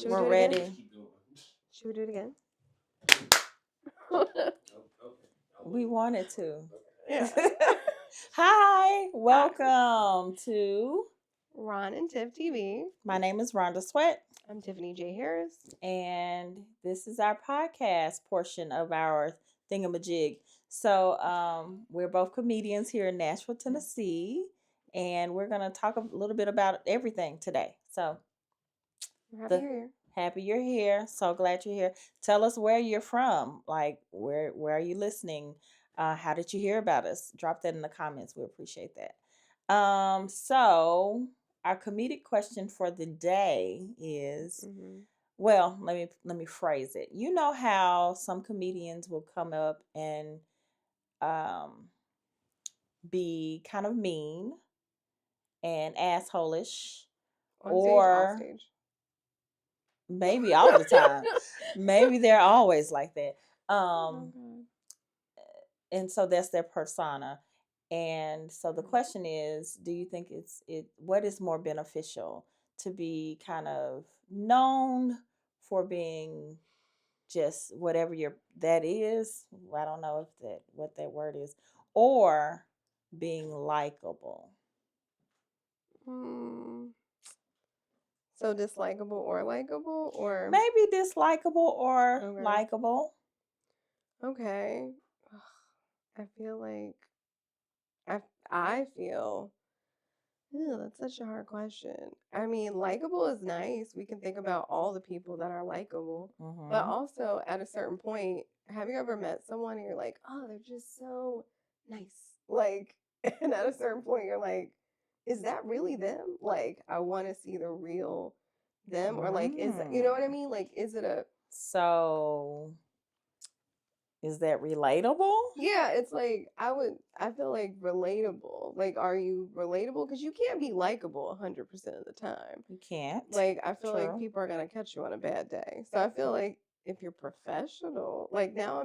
We're ready. Should we do it again? We wanted to. Yeah. Hi, welcome to Rhon Tiff TV. My name is Rhonda Sweat, I'm Tiffany J. Harris. and this is our podcast portion of our thingamajig. So, we're both comedians here in Nashville, Tennessee, and we're gonna talk a little bit about everything today. So, We're happy you're here. happy you're here. So glad you're here. Tell us where you're from. Like, where are you listening? How did you hear about us? Drop that in the comments. We appreciate that. So our comedic question for the day is, well, let me phrase it. You know how some comedians will come up and be kind of mean and assholish, On stage, off stage. Maybe all the time. Maybe they're always like that. And so that's their persona. And so the question is, do you think what is more beneficial, to be kind of known for being just whatever that is? I don't know what that word is, or being likable. So dislikable or likable, or maybe dislikable or likable. Okay. I feel like I feel that's such a hard question. I mean, likable is nice. We can think about all the people that are likable. But also at a certain point, have you ever met someone and you're like, oh, they're just so nice? Like, and at a certain point you're like, is that really them? Like, I want to see the real them. Or like, you know what I mean? Like, is it is that relatable? Yeah, it's like I feel like relatable. Like, are you relatable? Because you can't be likable 100% of the time. You can't. Like, I feel like people are gonna catch you on a bad day. So I feel like if you're professional, like now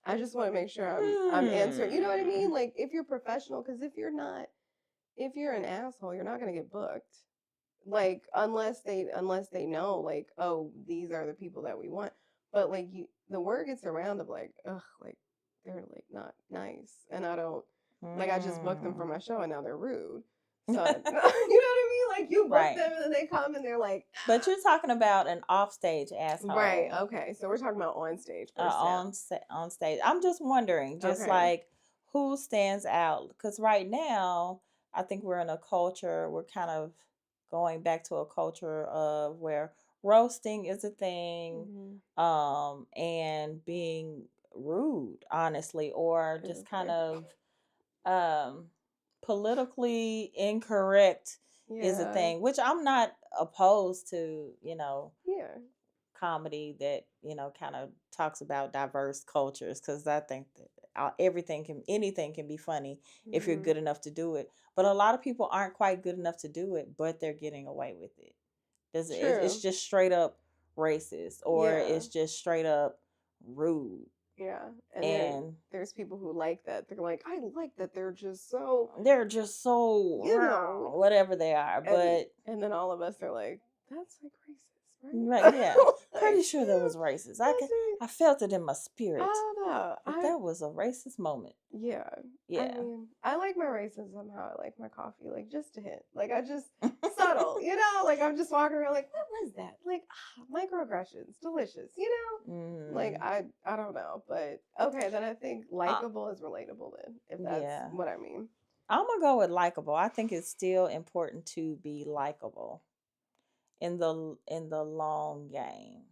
I just want to make sure I'm answering. You know what I mean? Like, if you're professional, because if you're an asshole, you're not gonna get booked. Like, unless they know, like, oh, these are the people that we want. But like the word gets around of like, ugh, like they're like not nice, and I don't like. I just booked them for my show, and now they're rude. So you know what I mean? Like, you book them, and then they come, and they're like. But you're talking about an offstage asshole, right? Okay, so we're talking about on stage. On stage. I'm just wondering, like, who stands out? Because right now, I think we're in a culture. We're kind of going back to a culture of where roasting is a thing, and being rude, honestly, or just kind of politically incorrect is a thing, which I'm not opposed to, comedy that, kind of talks about diverse cultures, because I think that anything can be funny if you're good enough to do it. But a lot of people aren't quite good enough to do it, but they're getting away with it. It's just straight up racist, or it's just straight up rude. Yeah. And there's people who like that. They're like, I like that they're just so whatever they are. And then all of us are like, that's like racist, right? Right, yeah. Pretty sure that was racist. I felt it in my spirit. I don't know. That was a racist moment. Yeah. Yeah. I mean, I like my racism somehow. I like my coffee, like, just a hint. Like, I just subtle, like, I'm just walking around like, what was that? Like, microaggressions, delicious, Like, I don't know. But okay, then I think likable is relatable then, if that's what I mean. I'm gonna go with likable. I think it's still important to be likable in the long game.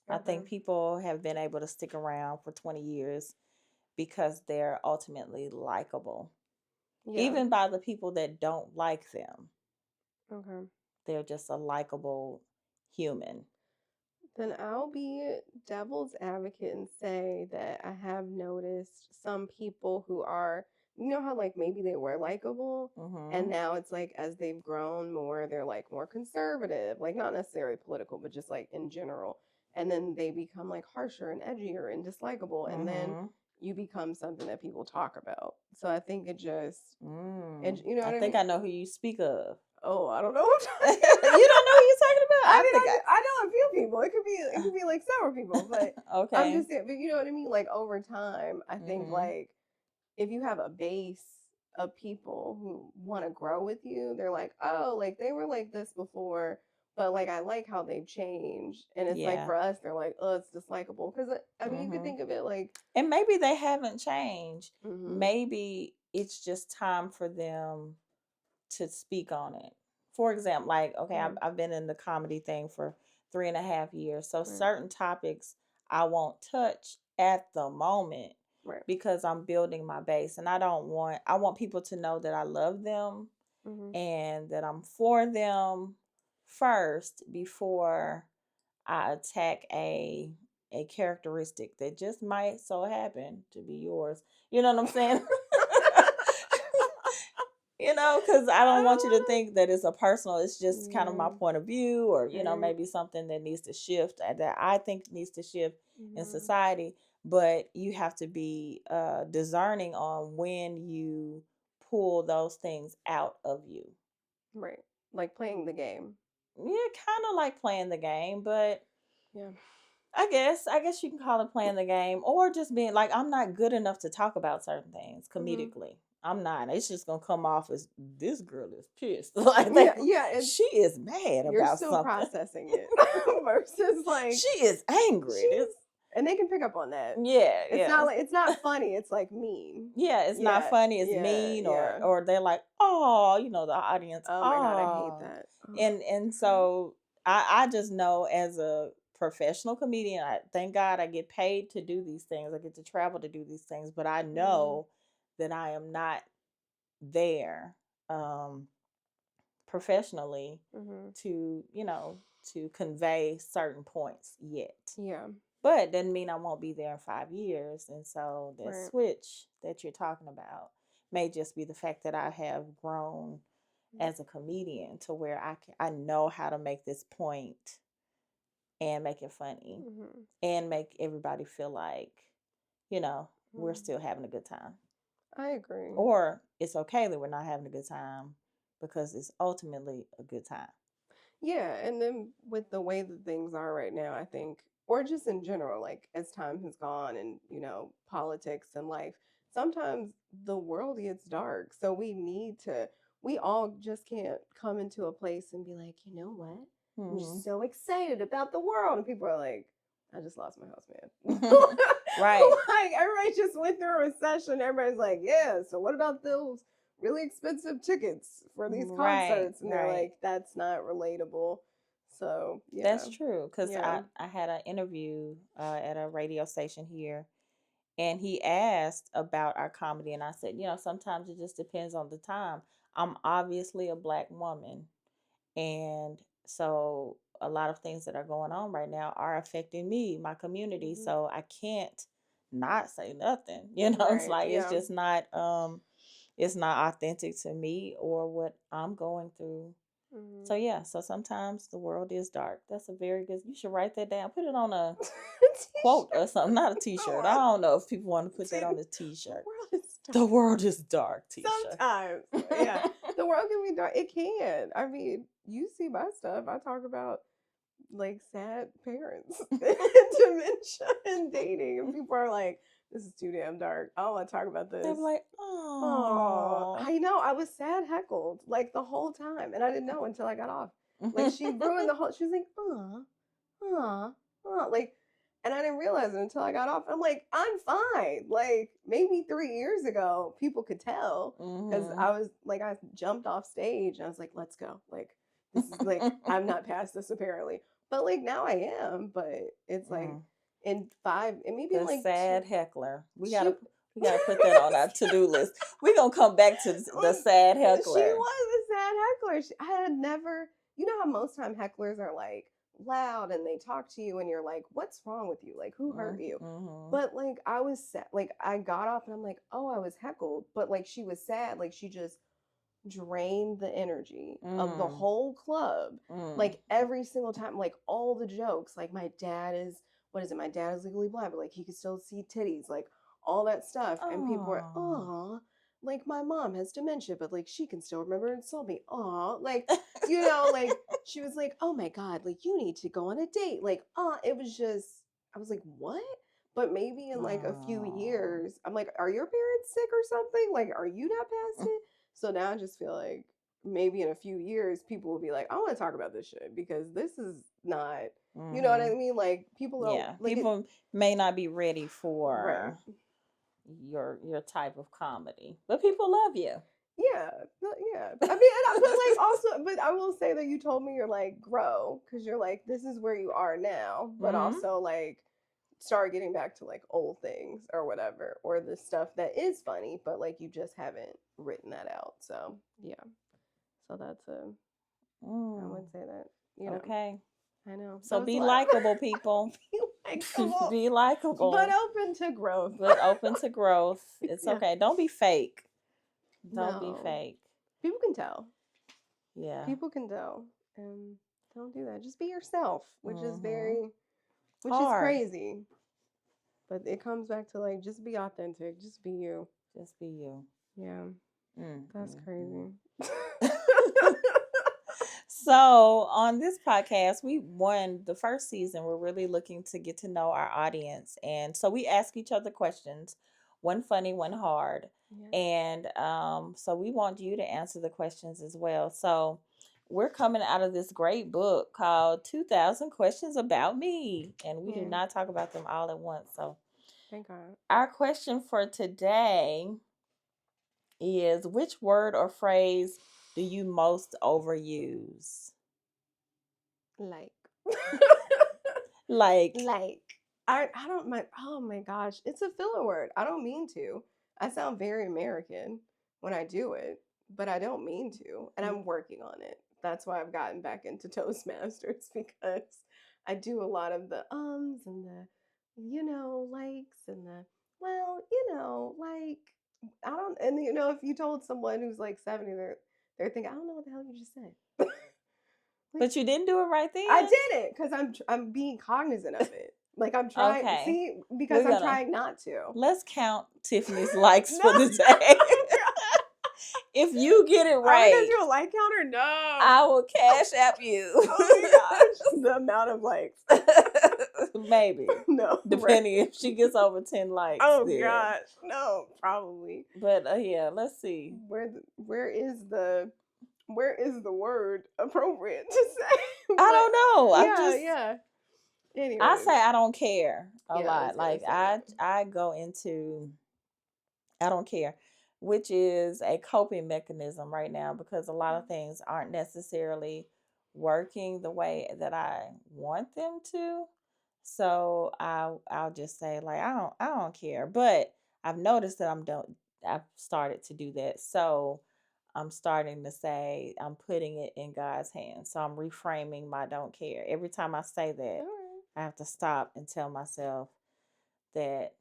I think people have been able to stick around for 20 years because they're ultimately likable. Even by the people that don't like them. Okay. They're just a likable human. Then I'll be devil's advocate and say that I have noticed some people who are, how like maybe they were likable, and now it's like as they've grown more, they're like more conservative, like not necessarily political, but just like in general. And then they become like harsher and edgier and dislikable, and then you become something that people talk about. So I think it just, and, I think I know who you speak of. Oh, I don't know. You don't know who you're talking about? I shower people, but I'm Okay. just saying, but you know what I mean? Like over time, I think Mm-hmm. like if you have a base of people who want to grow with you, they're like, oh, like they were like this before, but like I like how they've changed. And it's like Yeah. for us, they're like, oh, it's dislikable. Because I mean, you could Mm-hmm. think of it like, And maybe they haven't changed. mm-hmm, Maybe it's just time for them to speak on it. For example, like, okay, mm-hmm, I've been in the comedy thing for 3.5 years. So right, certain topics I won't touch at the moment right, because I'm building my base. And I want people to know that I love them mm-hmm, and that I'm for them first before I attack a characteristic that just might so happen to be yours. You know what I'm saying? Because I don't want you to think that it's a personal, it's just kind of my yeah, point of view, or, right, maybe something that needs to shift, that I think needs to shift in mm-hmm, society. But you have to be discerning on when you pull those things out of you. right, like playing the game. Yeah, kind of like playing the game, but Yeah. I guess you can call it playing the game, or just being like, I'm not good enough to talk about certain things Mm-hmm. comedically. I'm not. It's just gonna come off as this girl is pissed. Like Yeah, yeah, it's she is mad you're about still something. processing it versus like She is angry. she's and they can pick up on that. Yeah, It's yeah. not like it's not funny, it's like mean. Yeah, it's not Yeah, funny, it's yeah, mean, or yeah. they're like, oh, the audience, Oh my God, I hate oh. that. Ugh. And so I just know, as a professional comedian, I thank God I get paid to do these things. I get to travel to do these things, but I Mhm, know that I am not there um professionally mhm. to convey certain points yet. Yeah, But doesn't mean I won't be there in 5 years. And so that right. switch that you're talking about may just be the fact that I have grown as a comedian to where I know how to make this point and make it funny Mhm, and make everybody feel like, we're mhm. still having a good time. I agree. Or it's okay that we're not having a good time because it's ultimately a good time. Yeah, and then with the way that things are right now, I think, or just in general, like as time has gone and, politics and life, sometimes the world gets dark. So we all just can't come into a place and be like, you know what? I'm Hmm. just so excited about the world. And people are like, I just lost my house, man. Right. Like everybody just went through a recession. Everybody's like, yeah, so what about those really expensive tickets for these Right. concerts? And they're Right. like, that's not relatable. So yeah, That's true. Because yeah, I had an interview at a radio station here, and he asked about our comedy. And I said, sometimes it just depends on the time. I'm obviously a Black woman. And so a lot of things that are going on right now are affecting me, my community. hmm, So I can't not say nothing. It's right, like yeah, it's not authentic to me or what I'm going through. So hmm. yeah, so sometimes the world is dark. That's a very good, you should write that down. Put it on a quote or T-shirt. something, not a Oh, t-shirt. I don't know if people want to put that see, on a the t-shirt. world is The dark. world is dark t-shirt. Sometimes, yeah, the world can be dark. It can. I mean, you see my stuff. I talk about like sad parents and dementia and dating, and people are like, "This is too damn dark. I don't want to talk about They're this." like, Oh, oh. I know. I was sad heckled like the whole time, and I didn't know until I got off. Like she ruined the whole. She was like, like, and I didn't realize it until I got off. I'm like, I'm fine. Like maybe 3 years ago, people could tell because Hmm. I was like, I jumped off stage and I was like, let's go. Like this is like I'm not past this apparently, but like now I am. But it's like Mm. in five, and maybe in The like two. sad heckler. We She gotta we gotta put that on our to-do list. We're gonna come back to the sad she heckler. was a sad heckler. I had never, you know how most time hecklers are like loud and they talk to you and you're like, what's wrong with you? Like, who hurt you? Mm-hmm. But like, I was sad. Like, I got off and I'm like, oh, I was heckled. But like, she was sad. Like, she just drained the energy of the Mm. whole club. Mm. Like, every single time, like, all the jokes. Like, my dad is, what is it? My dad is legally blind, but like, he could still see titties. Like, all that stuff. And people were, Oh. oh, like my mom has dementia, but like she can still remember and insult me. Aw, like, like she was like, oh my God, like you need to go on a date. Like, it was just I was like, what? But maybe in like a few Oh. years, I'm like, are your parents sick or something? Like, are you not past it? So now I just feel like maybe in a few years, people will be like, I want to talk about this shit because this is not, you know what I Mm-hmm. mean? Like, people don't, Yeah. like it, People may not be ready right. for your type of comedy, but people love you. Yeah, yeah. I mean, but like also, but I will say that you told me you're like grow because you're like this is where you are now, but Mm-hmm. also like start getting back to like old things or whatever, or the stuff that is funny, but like you just haven't written that out. So yeah, so that's a I Mm. would say that Okay. I know that So was a be lot. likable, people. Be likable, Be but likable, open to growth. but open to growth. It's Yeah, okay. Don't be fake. Don't be no, fake. people can tell. Yeah. People can tell, and don't do that. Just be yourself, Mm-hmm. which is Hard. crazy. But it comes back to like just be authentic, just be you. Just be you. Yeah, Mm, that's mm, mm. crazy. So on this podcast, we won the first season. We're really looking to get to know our audience, and so we ask each other questions, one funny, one hard, Yeah, and so we want you to answer the questions as well. So we're coming out of this great book called 2000 Questions About Me, and we do yeah. not talk about them all at once. So Thank God. our question for today is, which word or phrase do you most overuse? Like, Like, like I don't mind. Oh my gosh, it's a filler word. I don't mean to. I sound very American when I do it, but I don't mean to, and I'm working on it. That's why I've gotten back into Toastmasters because I do a lot of the ums and the likes and the like I don't and if you told someone who's like 70 they're thinking I don't know what the hell you just said. Like but you didn't do it right I then? did it because I'm being cognizant of it. Like I'm trying, Okay. see, because We're I'm gonna trying not to. let's count Tiffany's likes No, for the day. oh God. If you get it Are we gonna right, do a like counter? No. I will cash app you. Oh my gosh, the amount of likes. Maybe. No, right. Depending if she gets over 10 likes, Oh then. gosh, no, probably. But yeah, let's see. Where is the word appropriate to say? I But don't know. yeah, yeah. I Anyways, say I don't care a yeah, I was lot. gonna Like say I go into I don't care, which is a coping mechanism right now because a lot of things aren't necessarily working the way that I want them to. So I'll just say like I don't care. But I've noticed that I've started to do that. So I'm starting to say I'm putting it in God's hands. So I'm reframing my don't care. Every time I say that, all right. I have to stop and tell myself that,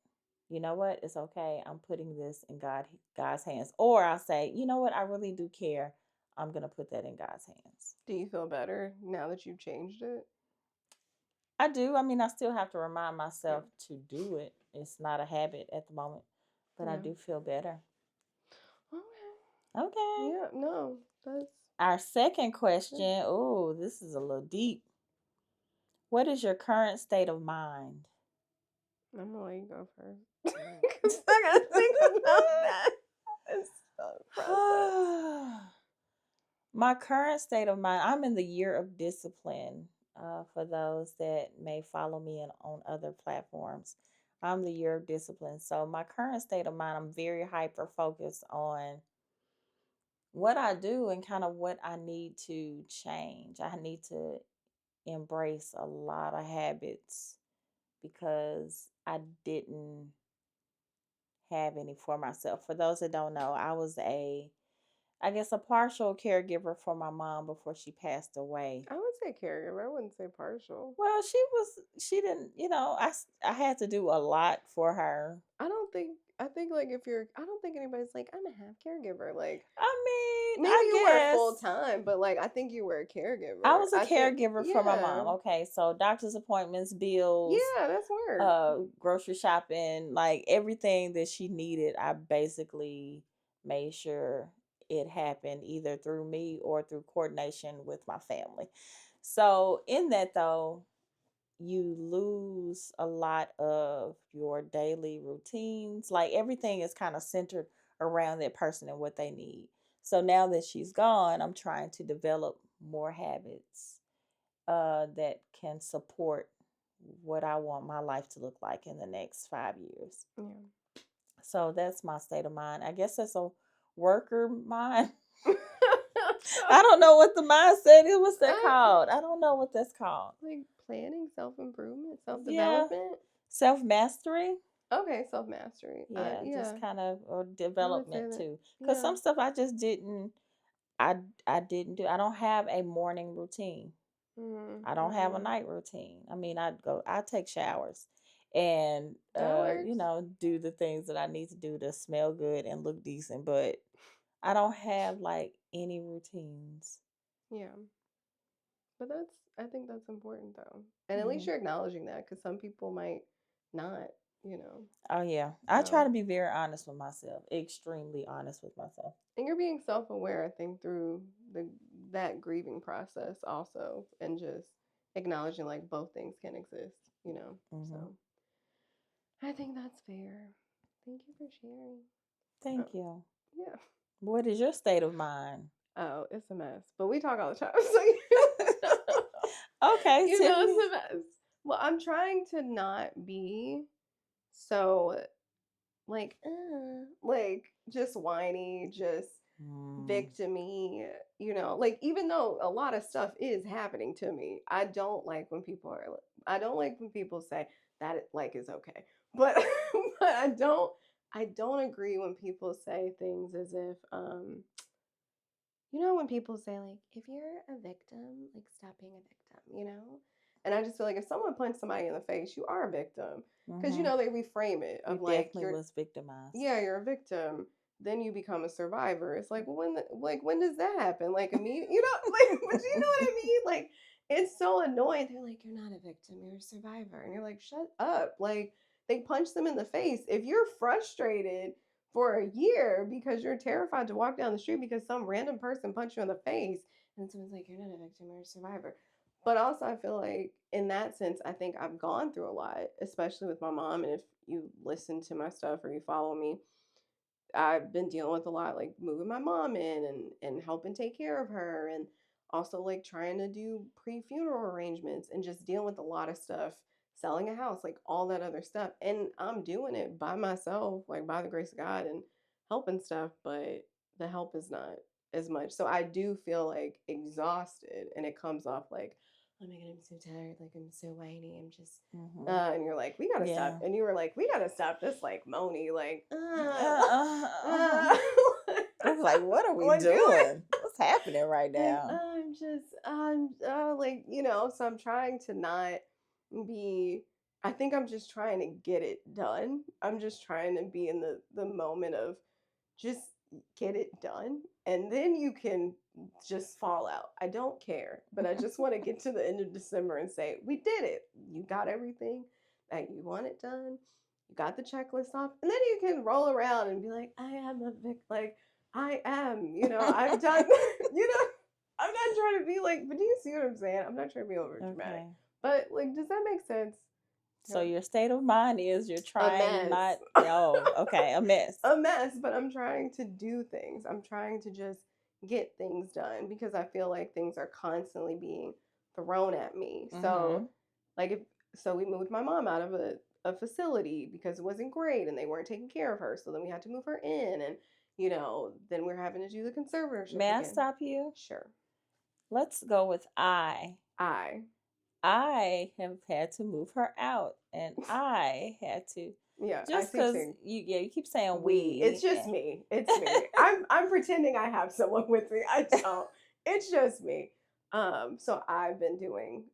you know what, it's okay. I'm putting this in God's hands. Or I'll say, you know what, I really do care. I'm gonna put that in God's hands. Do you feel better now that you've changed it? I do. I mean, I still have to remind Yeah. myself to do it. It's not a habit at the moment, but I Yeah. do feel better. Okay. Okay. Yeah. No, that's Our second good. question. Oh, this is a little deep. What is your current state of mind? I'm gonna let you go first because I gotta think about that. It's so process. My current state of mind, I'm in the year of discipline. For those that may follow me on other platforms, I'm the year of discipline. So, my current state of mind, I'm very hyper focused on what I do and kind of what I need to change. I need to embrace a lot of habits because I didn't have any for myself. For those that don't know, I was I guess, a partial caregiver for my mom before she passed away. I would say caregiver. I wouldn't say partial. Well, she didn't, I had to do a lot for her. I don't think. I think like if you're, I don't think anybody's like I'm a half caregiver. Like I mean, maybe I you were full guess time, but like I think you were a I caregiver. was a I think caregiver for my yeah, mom. Okay, so doctor's appointments, bills, yeah, that's work. grocery shopping, like everything that she needed, I basically made sure it happened either through me or through coordination with my family. So, in that though, you lose a lot of your daily routines. Like everything is kind of centered around that person and what they need. So now that she's gone, I'm trying to develop more habits that can support what I want my life to look like in the next 5 years. Yeah. So that's my state of mind. I guess that's a worker mind. I don't know what the mindset is. What's that called? I don't know what that's called. Like planning, self improvement, self Yeah, development. self mastery. Okay, self mastery. Yeah, Yeah, just kind of or I would say development that. too. Cause Yeah. some stuff I just didn't. I I didn't do. I don't have a morning routine. I don't have a Mm-hmm. night routine. I mean, I take showers and That works. do the things that I need to do to smell good and look decent, but I don't have like any routines. Yeah. But I think that's important though. And at least Hmm. you're acknowledging that because some people might not, you know. Oh yeah. I try So, to be very honest with myself, extremely honest with myself. and you're being self aware, I think, through that grieving process also, and just acknowledging like both things can exist, you know. Hmm. So, I think that's fair. Thank you for sharing. Oh, Thank you. yeah. What is your state of mind? Oh, it's a mess. But we talk all the time. So you know, Okay, you know Tiffany. it's a mess. Well, I'm trying to not be so like just whiny, just Mm, victimy, you know. Like even though a lot of stuff is happening to me, I don't like when people say that it, like is okay. But but I don't agree when people say things as if you know when people say like if you're a victim, like stop being a victim, you know? And I just feel like if someone punched somebody in the face, you are a victim. Because you mm-hmm. know they reframe it You of like definitely was victimized. yeah, you're a victim. Then you become a survivor. It's like when does that happen? Like immediately, you know, like but you know what I mean? Like it's so annoying. They're like, you're not a victim, you're a survivor, and you're like, shut up. Like they punch them in the face. If you're frustrated for a year because you're terrified to walk down the street because some random person punched you in the face, and someone's like, you're not a victim, you're a survivor. But also, I feel like in that sense, I think I've gone through a lot, especially with my mom. And if you listen to my stuff or you follow me, I've been dealing with a lot, like moving my mom in and helping take care of her, and also like trying to do pre-funeral arrangements and just dealing with a lot of stuff, selling a house, like all that other stuff. And I'm doing it by myself, like by the grace of God and helping stuff, but the help is not as much. So I do feel like exhausted and it comes off like, oh my God, I'm so tired, like I'm so whiny, I'm just Mm-hmm. and you're like, we gotta stop. Yeah. And you were like, we gotta stop this like moany, like, Uh, uh, I was like, what are we what doing? doing? What's happening right Like, now? I'm like, you know, so I'm trying to not be, I think I'm just trying to get it done. I'm just trying to be in the moment of just get it done. And then you can just fall out. I don't care, but I just want to get to the end of December and say, we did it. You got everything that you wanted done. You got the checklist off. And then you can roll around and be like, I am a vic, like, I am, you know, I've done, you know, I'm not trying to be like, but do you see what I'm saying? I'm not trying to be over dramatic. Okay. But like, does that make sense? So No. your state of mind is you're A trying mess. not. Oh, okay, a mess. A mess, but I'm trying to do things. I'm trying to just get things done because I feel like things are constantly being thrown at me. So, Mm-hmm. like, if so, we moved my mom out of a facility because it wasn't great and they weren't taking care of her. So then we had to move her in, and you know, then we're having to do the conservatorship May I again. stop you? Sure, Let's go with I. I, I have had to move her out, and I had to yeah, I just see what you're because saying. you keep saying We, it's we. just me. It's me. I'm pretending I have someone with me. I don't. It's just me. So I've been doing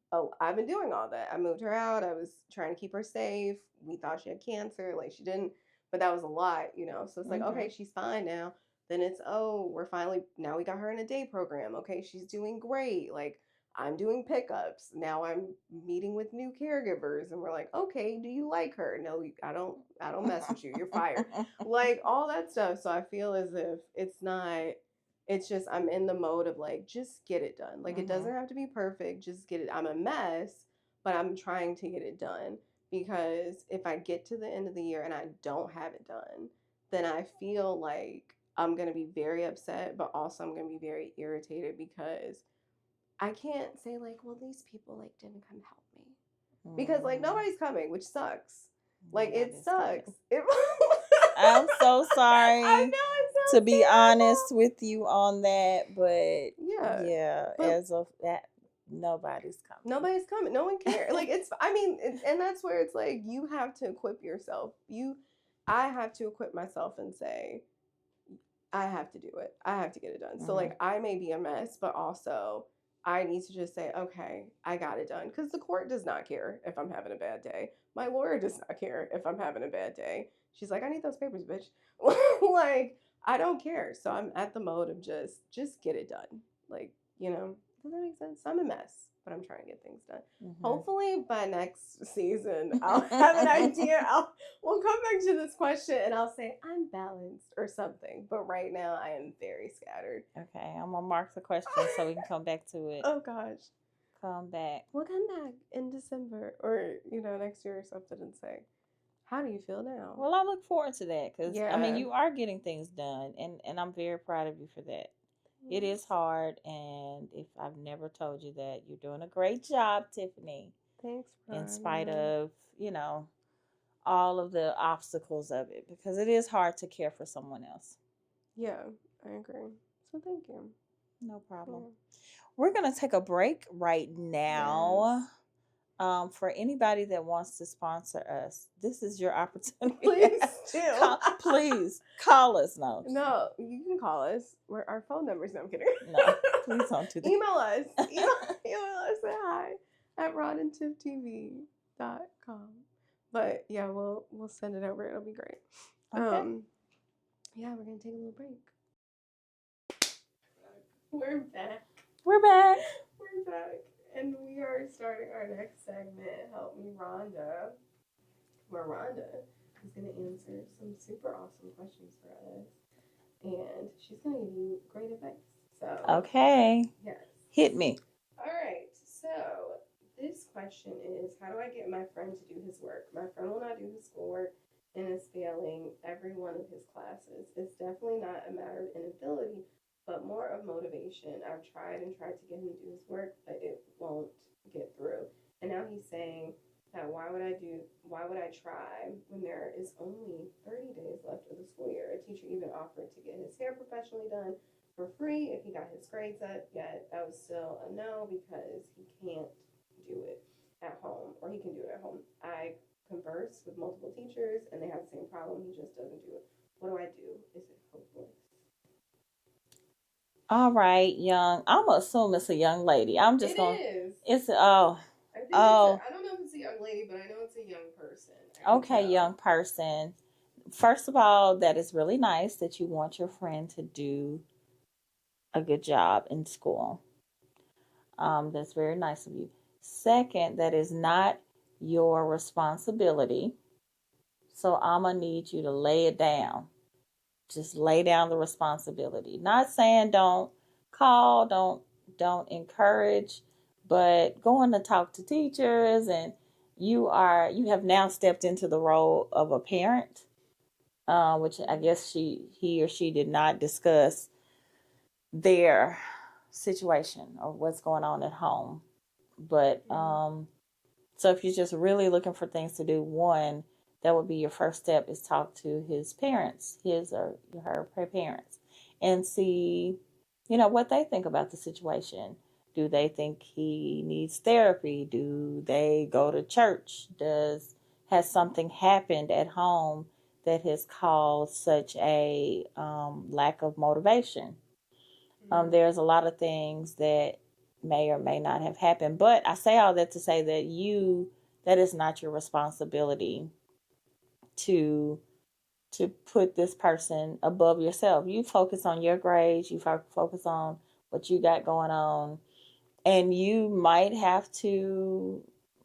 all that. I moved her out. I was trying to keep her safe. We thought she had cancer, like she didn't, but that was a lot, you know. So it's like, okay, Mm-hmm. she's fine now. Then it's, oh, we're finally now we got her in a day program. Okay, she's doing great. Like I'm doing pickups. Now I'm meeting with new caregivers and we're like, "Okay, do you like her?" No, I don't mess with you. You're fired. Like all that stuff. So I feel as if it's just I'm in the mode of like just get it done. Like it Mm-hmm. doesn't have to be perfect. Just get it. I'm a mess, but I'm trying to get it done, because if I get to the end of the year and I don't have it done, then I feel like I'm going to be very upset, but also I'm going to be very irritated, because I can't say like, well, these people like didn't come help me, because like nobody's coming, which sucks. Like it Nobody's sucks. coming. I'm so I sorry know it to sounds be honest terrible. with you on that, but Yeah, yeah, but as of that, nobody's coming. nobody's coming. No one cares. Like it's. I mean, and that's where it's like you have to equip yourself. I have to equip myself and say, I have to do it. I have to get it done. So Mm-hmm. like I may be a mess, but also I need to just say, okay, I got it done. Because the court does not care if I'm having a bad day. My lawyer does not care if I'm having a bad day. She's like, I need those papers, bitch. Like, I don't care. So I'm at the mode of just get it done. Like, does that make sense? I'm a mess, but I'm trying to get things done. Mm-hmm. Hopefully by next season I'll have an idea. We'll come back to this question and I'll say I'm balanced or something. But right now I am very scattered. Okay, I'm gonna mark the question so we can come back to it. Oh gosh. Come back. We'll come back in December or next year or something and say, how do you feel now? Well, I look forward to that because I mean Yeah. you are getting things done, and I'm very proud of you for that. It is hard, and if I've never told you that, you're doing a great job, Tiffany, Thanks, in Rhon. spite Yeah. of all of the obstacles of it, because it is hard to care for someone else. Yeah, I agree. So thank you. No problem. Yeah. We're gonna take a break right now. Yes. For anybody that wants to sponsor us, this is your opportunity. Please do. Please call us. No, you can call us. Our phone numbers. No, I'm kidding. no, please don't do that. Email us. Email us. Say hi at RhonTiffTV.com. But yeah, we'll send it over. It'll be great. Okay. Yeah, we're gonna take a little break. We're back. We're back. We're back. And we are starting our next segment, Help Me Rhonda, where Rhonda is going to answer some super awesome questions for us. And she's going to give you great advice. So, okay. Yes. Hit me. All right. So, this question is, how do I get my friend to do his work? My friend will not do his schoolwork and is failing every one of his classes. It's definitely not a matter of inability, but more of motivation. I've tried and tried to get him to do his work, but it won't get through. And now he's saying that why would I try when there is only 30 days left of the school year? A teacher even offered to get his hair professionally done for free if he got his grades up, yet that was still a no because he can't do it at home, or he can do it at home. I converse with multiple teachers and they have the same problem. He just doesn't do it. What do I do? Is it hopeless? All right, young. I'm gonna assume it's a young lady. I'm just gonna. Is. It's I don't know if it's a young lady, but I know it's a young person. Okay, young person. First of all, that is really nice that you want your friend to do a good job in school. That's very nice of you. Second, that is not your responsibility. So I'm gonna need you to lay it down. Just lay down the responsibility. Not saying don't call, don't encourage, but going to talk to teachers, and you have now stepped into the role of a parent, which I guess he or she did not discuss their situation or what's going on at home. But so if you're just really looking for things to do, one, that would be your first step, is talk to his parents, his or her parents, and see, what they think about the situation. Do they think he needs therapy? Do they go to church? Has something happened at home that has caused such a lack of motivation? There's a lot of things that may or may not have happened, but I say all that to say that is not your responsibility to put this person above yourself. You focus on your grades, you focus on what you got going on, and you might have to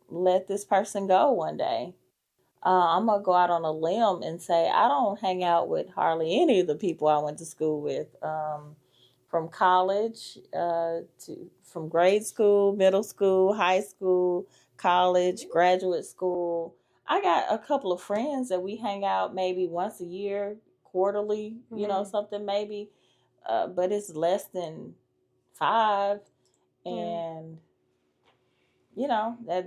let this person go one day. I'm going to go out on a limb and say I don't hang out with hardly any of the people I went to school with. from college to from grade school, middle school, high school, college, graduate school. I got a couple of friends that we hang out maybe once a year, quarterly, Mm-hmm. something maybe, but it's less than five. Yeah. And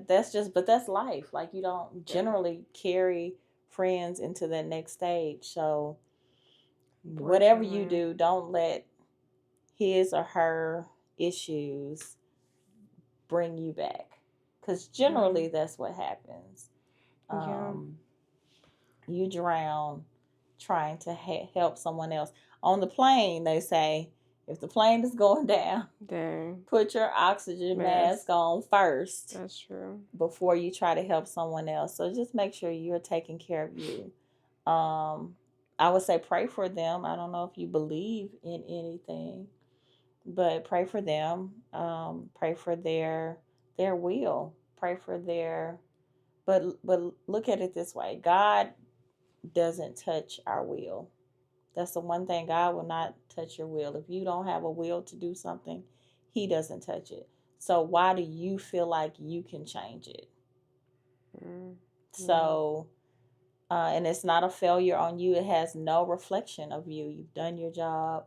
that's just, but that's life. Like, you don't Yeah. generally carry friends into the next stage. So whatever you Unfortunately. do, don't let his or her issues bring you back, because Yeah. generally that's what happens. Yeah. um, you drown trying to help someone else. On the plane, they say, if the plane is going down, Dang. put your oxygen Mask. mask on first That's true. before you try to help someone else. So just make sure you're taking care of you. I would say pray for them. I don't know if you believe in anything, but pray for them. Pray for their will. Pray for their, but look at it this way: God doesn't touch our will. That's the one thing. God will not touch your will. If you don't have a will to do something, He doesn't touch it. So why do you feel like you can change it? Mm. Yeah. So, and it's not a failure on you. It has no reflection of you. You've done your job,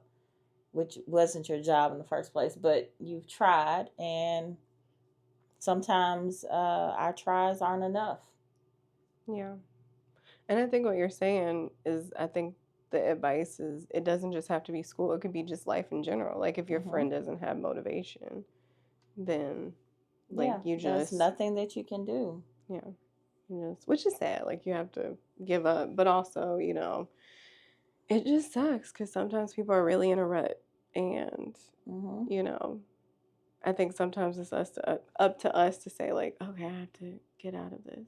which wasn't your job in the first place, but you've tried, and sometimes our tries aren't enough. Yeah. And I think what you're saying is, I think the advice is, it doesn't just have to be school. It could be just life in general. Like if your Hmm. friend doesn't have motivation, then like Yeah, you there's just, nothing that you can do. yeah, you just, which is sad. Like you have to give up, but also, it just sucks because sometimes people are really in a rut, and Hmm. you know, I think sometimes it's up to us to say like, okay, I have to get out of this.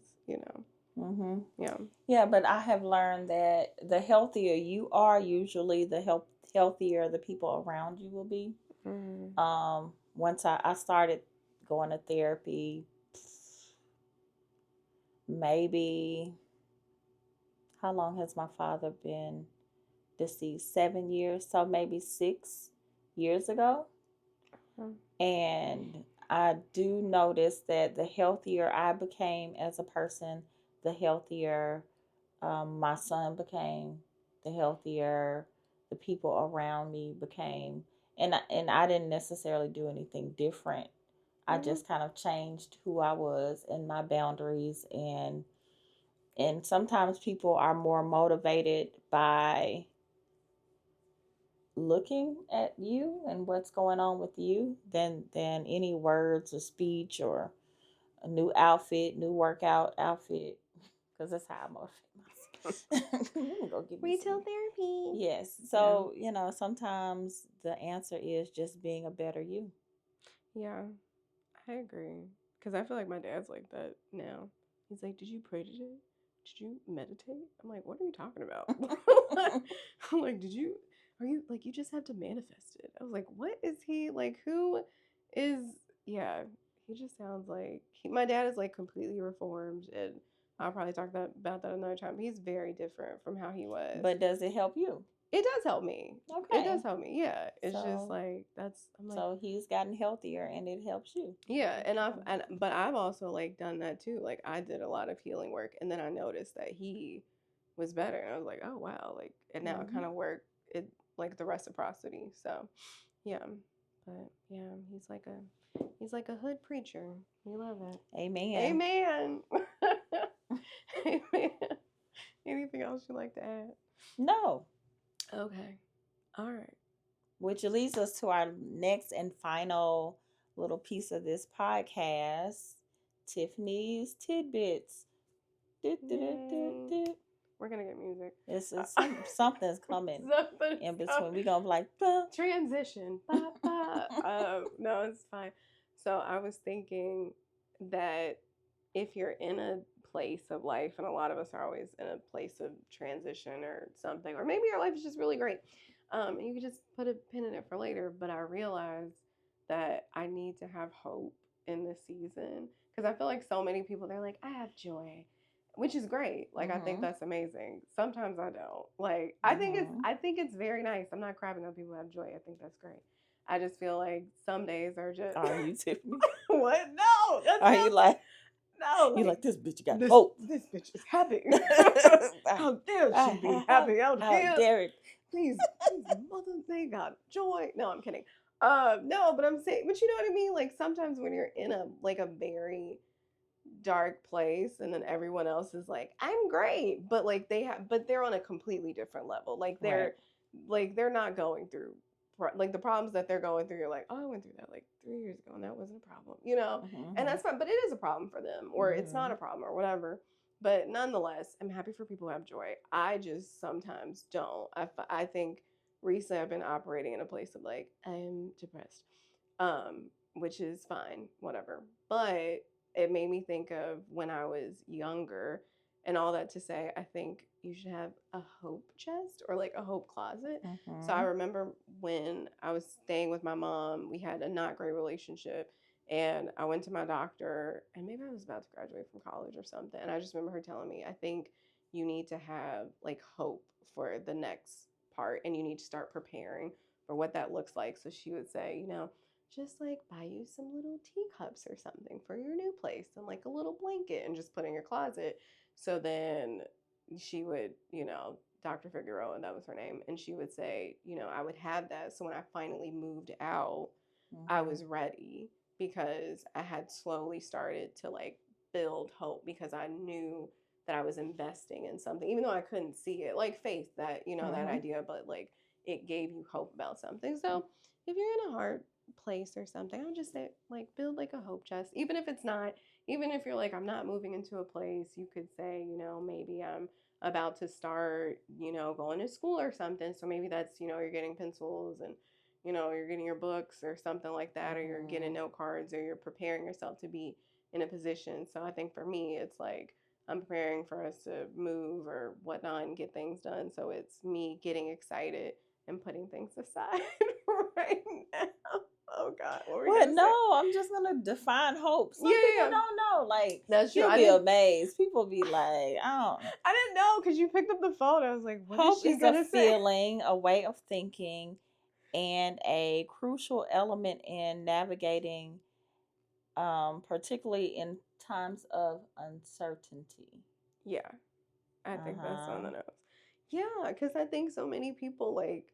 Hmm. Yeah. Yeah, but I have learned that the healthier you are, usually the healthier the people around you will be. Mm. Once I started going to therapy, maybe, how long has my father been deceased? 7 years, so maybe 6 years ago. Mm. And I do notice that the healthier I became as a person, the healthier my son became, the healthier the people around me became. And I didn't necessarily do anything different. I Mm. just kind of changed who I was and my boundaries. And sometimes people are more motivated by looking at you and what's going on with you than any words or speech or a new outfit, new workout outfit, because that's how I motivate myself. Let me go get me Retail some. therapy. Yes. Yeah. So, sometimes the answer is just being a better you. Yeah. I agree. Because I feel like my dad's like that now. He's like, "Did you pray today? Did you meditate?" I'm like, "What are you talking about?" I'm like, are you like, you just have to manifest it? I was like, what is he like? Who is, yeah, he just sounds like, my dad is like completely reformed. And I'll probably talk about that another time. He's very different from how he was. But does it help you? It does help me. It Okay. does help me. Yeah. It's just So like, I'm like, so he's gotten healthier and it helps you. yeah, but I've also like done that too. Like I did a lot of healing work, and then I noticed that he was better, and I was like, oh wow, like, and now it Hmm. kind of worked. It like the reciprocity. So yeah, but yeah, he's like a hood preacher. We love it. Amen. Amen. Amen. Anything else you'd like to add? No. Okay. All right. Which leads us to our next and final little piece of this podcast, Tiffany's Tidbits. Do, do, do, do, Yay. do. We're gonna get music. Something's coming Something's in between. coming. We gonna be like, bah. Transition. Ba, ba. No, it's fine. So I was thinking that if you're in a place of life, and a lot of us are always in a place of transition or something, or maybe your life is just really great, and you can just put a pin in it for later. But I realized that I need to have hope in this season, because I feel like so many people, they're like, I have joy, which is great. Like I think Mm-hmm. that's amazing. Sometimes I don't. Like I think it's Mm-hmm. I think it's very nice. I'm not crapping on people who have joy. I think that's great. I just feel like some days are just Are you, Tiffany? what? No, that's Are not you like, no. you Like like this bitch got this hope? this bitch is happy. how, How dare she be how, happy out how here? dare it? These mothers, they got joy. No, I'm kidding. No, but I'm saying, but you know what I mean? Like sometimes when you're in a like a very dark place and then everyone else is like, I'm great, but like but they're on a completely different level. Right. Like they're not going through like the problems that they're going through. You're like, oh, I went through that like 3 years ago and that wasn't a problem, you know? And Mm-hmm. that's fine, but it is a problem for them, or it's not Mm-hmm. a problem or whatever. But nonetheless, I'm happy for people who have joy. I just sometimes don't. I think recently I've been operating in a place of like, I'm depressed, which is fine, whatever. But it made me think of when I was younger, and all that to say, I think you should have a hope chest or like a hope closet. So I Mm-hmm. remember when I was staying with my mom, we had a not great relationship. And I went to my doctor, and maybe I was about to graduate from college or something. And I just remember her telling me, I think you need to have like hope for the next part, and you need to start preparing for what that looks like. So she would say, you know, just like buy you some little teacups or something for your new place and like a little blanket and just put in your closet. So then she would, you know, Dr. Figueroa, that was her name, and she would say, you know, I would have that. So when I finally moved out, I Mm-hmm. was ready because I had slowly started to like build hope because I knew that I was investing in something, even though I couldn't see it, like faith, that, you know, that Mm-hmm. idea, but like it gave you hope about something. So if you're in a hard place or something, I would just say like build like a hope chest, even if it's not, even if you're like, I'm not moving into a place, you could say, you know, maybe I'm about to start, you know, going to school or something. So maybe that's, you know, you're getting pencils and, you know, you're getting your books or something like that, or you're Mm-hmm. getting note cards, or you're preparing yourself to be in a position. So I think for me, it's like I'm preparing for us to move or whatnot and get things done. So it's me getting excited and putting things aside right now. Oh God, what were we What? gonna say? No, I'm just gonna define hope. Yeah, Some people yeah, yeah. don't know. Like That's true. you'll be amazed. People be like, I don't. I didn't know because you picked up the phone. I was like, what is Hope she is a gonna say? feeling, a way of thinking, and a crucial element in navigating, particularly in times of uncertainty. Yeah, I Uh think that's on huh. the nose. Yeah, because I think so many people like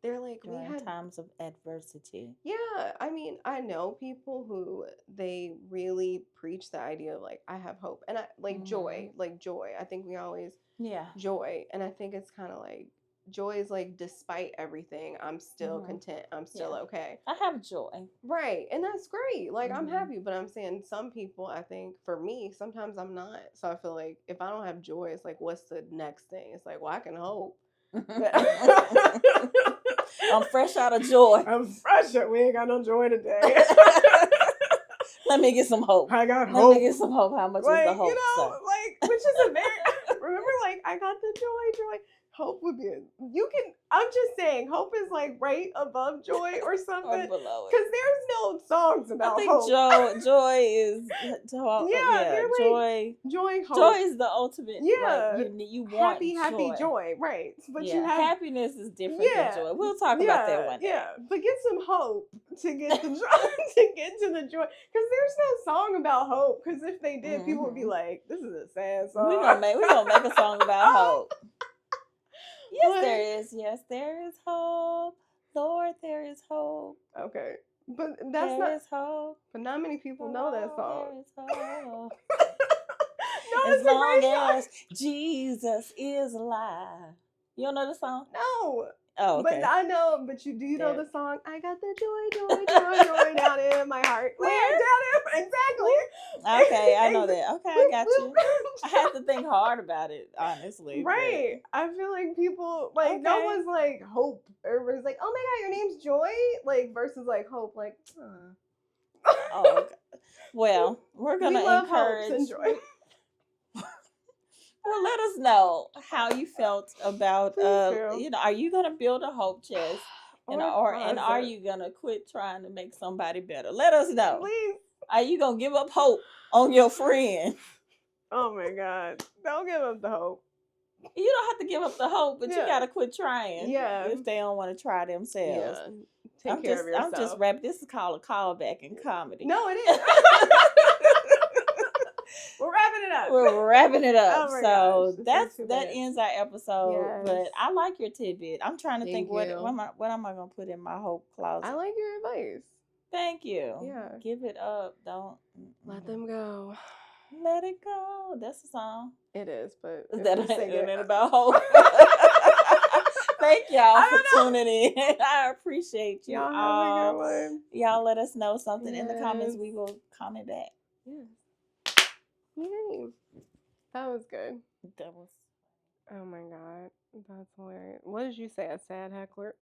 they're like we During had. times of adversity. Yeah, I mean, I know people who they really preach the idea of like I have hope and I Mm-hmm. like joy. I think we always Yeah. joy, and I think it's kind of like joy is like despite everything, I'm still Mm-hmm. content. I'm still Yeah. okay. I have joy. Right. And that's great. Like I'm Mm-hmm. happy, but I'm saying some people, I think for me, sometimes I'm not. So I feel like if I don't have joy, it's like what's the next thing? It's like, well, I can hope. I'm fresh out of joy. I'm fresh. We ain't got no joy today. Let me get some hope. I got Let me hope. get some hope. How much is the Like, you hope, know, sir? like, which is a very, remember, like, I got the joy. Hope would be, you can, I'm just saying, hope is like right above joy or Or something. below it. Because there's no songs I about think hope. joy is Yeah, yeah, they're like joy. joy, Joy hope. is the ultimate. Like Yeah. you want Happy joy. joy. Right. But you Yeah, have, happiness is different than yeah, joy. We'll talk about that yeah, one yeah. day. But get some hope to get the joy, to get to the joy. Because there's no song about hope. Because if they did, people would be Hmm. like, this is a sad We song. gonna make a song about hope. Yes, But there is. Yes, there is hope. Lord, there is hope. okay. But that's There not, is hope. but not many people know that Oh, song. there is hope. No, As it's a long great song. as Jesus is alive. You don't know the song? No. Oh, But okay. I know, but do you know There. the song? I got the joy down in my heart. Where? Where? Down in, Okay, I know exactly. that. Okay, I Bloop, got you. I had to think hard about it, honestly, but Right. I feel like people, like, no okay. one's like hope. Everybody's like, oh my God, your name's Joy? Like, versus like hope. Like, Oh, okay. Well, we're we gonna love hopes encourage. and joy. Well, let us know how you felt about Please do. are you gonna build a hope chest, Or a and are closet. you gonna quit trying to make somebody better? Let us know. Please. Are you gonna give up hope on your friend? Oh my God. Don't give up the hope. You don't have to give up the hope, but you Yeah. gotta quit trying Yeah. if they don't want to try themselves. Yeah. Take care of yourself. I'm just wrapping. This is called a callback in comedy. No, it is. We're wrapping it up. We're wrapping it up. Oh my so gosh, that ends our episode. But Yes. I like your tidbit. I'm trying to think Thank you. what am I gonna put in my whole closet? I like your advice. Thank you. Yeah. Give it up. Don't Let them go. let it go. That's the song. It is, but Is if that we sing ain't it about hope? Thank y'all for tuning in. I appreciate you Y'all all. have a good one. Y'all let us know something in the comments. Yes. We will comment back. Yes. Yay. That was good. That was Oh my god. That's hilarious. What did you say? A sad heckler?